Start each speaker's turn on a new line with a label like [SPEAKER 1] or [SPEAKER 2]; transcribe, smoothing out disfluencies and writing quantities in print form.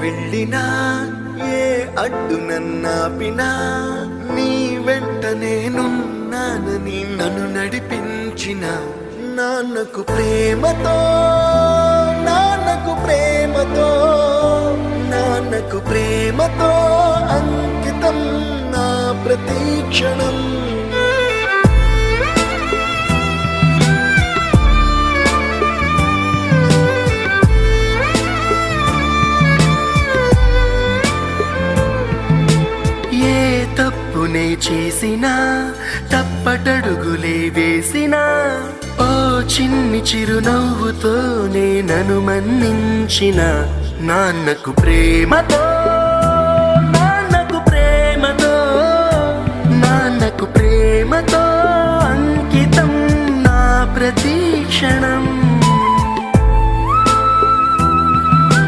[SPEAKER 1] వెళ్ళినా ఏ అడ్డు నన్నాపినా నీ వెంట నేనున్నానని నన్ను నడిపించిన నాన్నకు ప్రేమతో నాన్నకు ప్రేమతో నాన్నకు ప్రేమతో అంకితం నా ప్రతి క్షణం. తప్పునే చేసినా తప్పటడుగులే వేసినా ఓ చిన్ని చిరునవ్వుతోనే నన్ను మన్నించిన నాన్నకు ప్రేమతో నాన్నకు ప్రేమతో నాన్నకు ప్రేమతో అంకితం నా ప్రతి క్షణం.